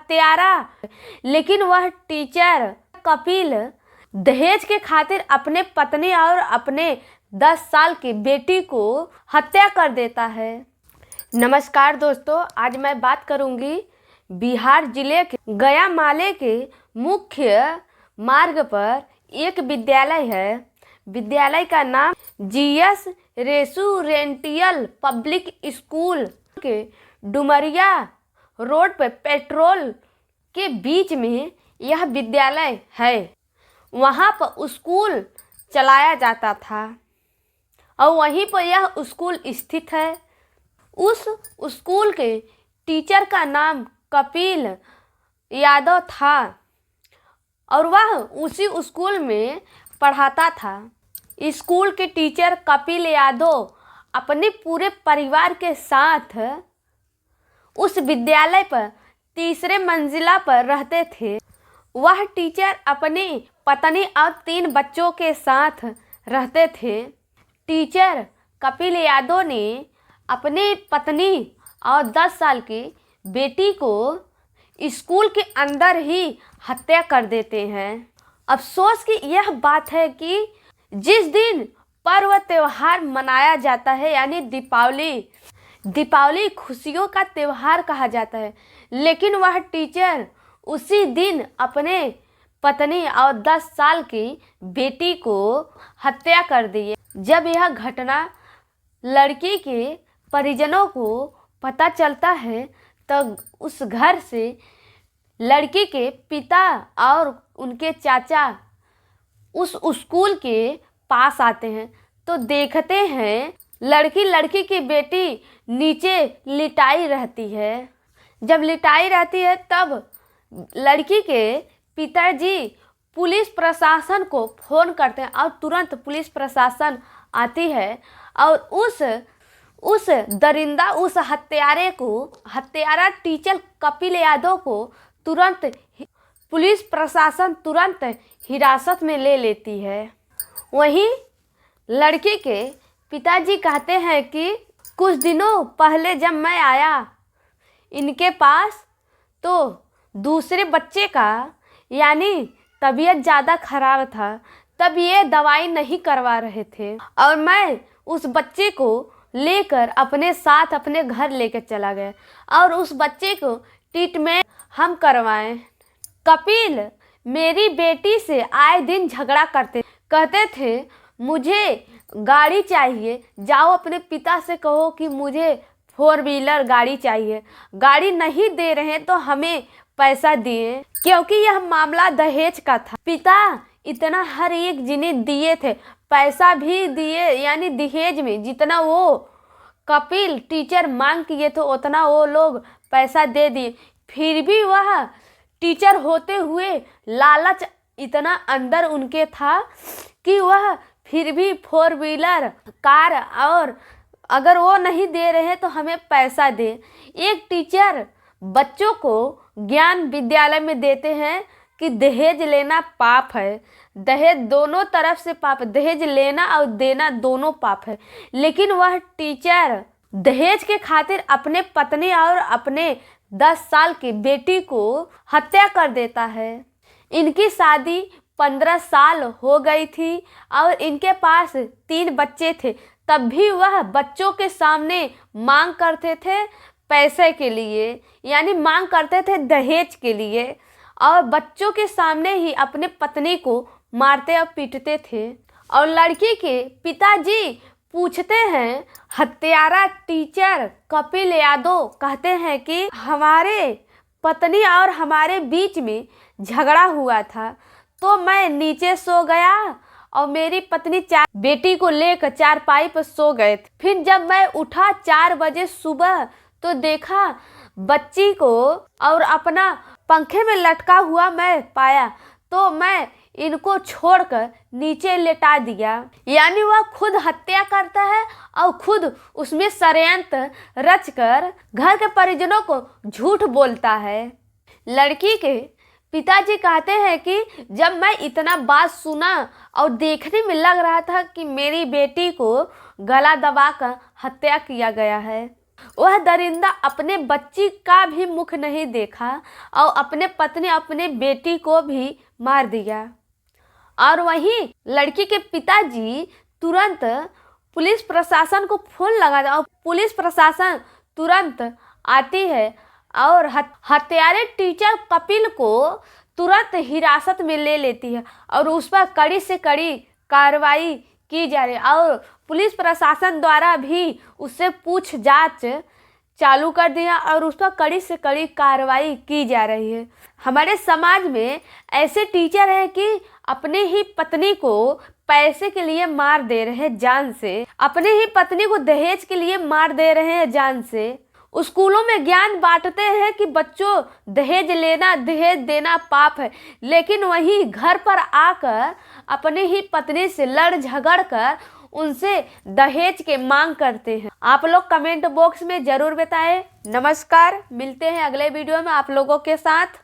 हत्यारा। लेकिन वह टीचर कपिल दहेज के खातिर अपने पत्नी और अपने 10 साल की बेटी को हत्या कर देता है। नमस्कार दोस्तों, आज मैं बात करूंगी बिहार जिले के गया माले के मुख्य मार्ग पर एक विद्यालय है। विद्यालय का नाम जीएस रेसिडेंशियल पब्लिक स्कूल के डुमरिया रोड पर पेट्रोल के बीच में यह विद्यालय है। वहाँ पर स्कूल चलाया जाता था और वहीं पर यह स्कूल स्थित है। उस स्कूल के टीचर का नाम कपिल यादव था और वह उसी स्कूल में पढ़ाता था। स्कूल के टीचर कपिल यादव अपने पूरे परिवार के साथ उस विद्यालय पर तीसरे मंजिला पर रहते थे। वह टीचर अपनी पत्नी और 3 बच्चों के साथ रहते थे। टीचर कपिल यादव ने अपनी पत्नी और 10 साल की बेटी को स्कूल के अंदर ही हत्या कर देते हैं। अफसोस की यह बात है कि जिस दिन पर्व त्योहार मनाया जाता है, यानी दीपावली खुशियों का त्योहार कहा जाता है, लेकिन वह टीचर उसी दिन अपने पत्नी और 10 साल की बेटी को हत्या कर दी। जब यह घटना लड़की के परिजनों को पता चलता है तो उस घर से लड़की के पिता और उनके चाचा उस स्कूल के पास आते हैं तो देखते हैं लड़की की बेटी नीचे लिटाई रहती है। जब लिटाई रहती है तब लड़की के पिताजी पुलिस प्रशासन को फ़ोन करते हैं और तुरंत पुलिस प्रशासन आती है और उस दरिंदा, उस हत्यारा टीचर कपिल यादव को तुरंत पुलिस प्रशासन तुरंत हिरासत में ले लेती है। वहीं लड़की के पिताजी कहते हैं कि कुछ दिनों पहले जब मैं आया इनके पास तो दूसरे बच्चे का यानी तबीयत ज़्यादा ख़राब था, तब ये दवाई नहीं करवा रहे थे और मैं उस बच्चे को लेकर अपने साथ अपने घर लेकर चला गया और उस बच्चे को ट्रीटमेंट हम करवाएं। कपिल मेरी बेटी से आए दिन झगड़ा कहते थे मुझे गाड़ी चाहिए, जाओ अपने पिता से कहो कि मुझे 4 व्हीलर गाड़ी चाहिए। गाड़ी नहीं दे रहे तो हमें पैसा दिए, क्योंकि यह मामला दहेज का था। पिता इतना हर एक जिन्हें दिए थे, पैसा भी दिए, यानी दहेज में जितना वो कपिल टीचर मांग किए थे उतना वो लोग पैसा दे दिए। फिर भी वह टीचर होते हुए लालच इतना अंदर उनके था कि वह फिर भी 4 व्हीलर कार और अगर वो नहीं दे रहे तो हमें पैसा दे। एक टीचर बच्चों को ज्ञान विद्यालय में देते हैं कि दहेज लेना पाप है। दहेज दोनों तरफ से पाप, दहेज लेना और देना दोनों पाप है। लेकिन वह टीचर दहेज के खातिर अपने पत्नी और अपने 10 साल की बेटी को हत्या कर देता है। इनकी शादी 15 साल हो गई थी और इनके पास 3 बच्चे थे, तब भी वह बच्चों के सामने मांग करते थे पैसे के लिए, यानी मांग करते थे दहेज के लिए और बच्चों के सामने ही अपने पत्नी को मारते और पीटते थे। और लड़की के पिताजी पूछते हैं, हत्यारा टीचर कपिल यादव कहते हैं कि हमारे पत्नी और हमारे बीच में झगड़ा हुआ था तो मैं नीचे सो गया और मेरी पत्नी बेटी को लेकर चारपाई पर सो गए थे। फिर जब मैं उठा 4 बजे सुबह तो देखा बच्ची को और अपना पंखे में लटका हुआ मैं पाया, तो मैं इनको छोड़कर नीचे लेटा दिया। यानी वह खुद हत्या करता है और खुद उसमें षड्यंत्र रचकर घर के परिजनों को झूठ बोलता है। लड़की के पिताजी कहते हैं कि जब मैं इतना बात सुना और देखने में लग रहा था कि मेरी बेटी को गला दबाकर हत्या किया गया है, वह दरिंदा अपने बच्ची का भी मुख नहीं देखा और अपने पत्नी अपने बेटी को भी मार दिया। और वहीं लड़की के पिताजी तुरंत पुलिस प्रशासन को फोन लगा और पुलिस प्रशासन तुरंत आती है और हत्यारे टीचर कपिल को तुरंत हिरासत में ले लेती है और उस पर कड़ी से कड़ी कार्रवाई की जा रही है और पुलिस प्रशासन द्वारा भी उससे पूछताछ चालू कर दिया और उस पर कड़ी से कड़ी कार्रवाई की जा रही है। हमारे समाज में ऐसे टीचर हैं कि अपने ही पत्नी को पैसे के लिए मार दे रहे हैं जान से, अपने ही पत्नी को दहेज के लिए मार दे रहे हैं जान से। स्कूलों में ज्ञान बांटते हैं कि बच्चों दहेज लेना दहेज देना पाप है, लेकिन वहीं घर पर आकर अपने ही पत्नी से लड़ झगड़ कर उनसे दहेज के मांग करते हैं। आप लोग कमेंट बॉक्स में जरूर बताएं। नमस्कार, मिलते हैं अगले वीडियो में आप लोगों के साथ।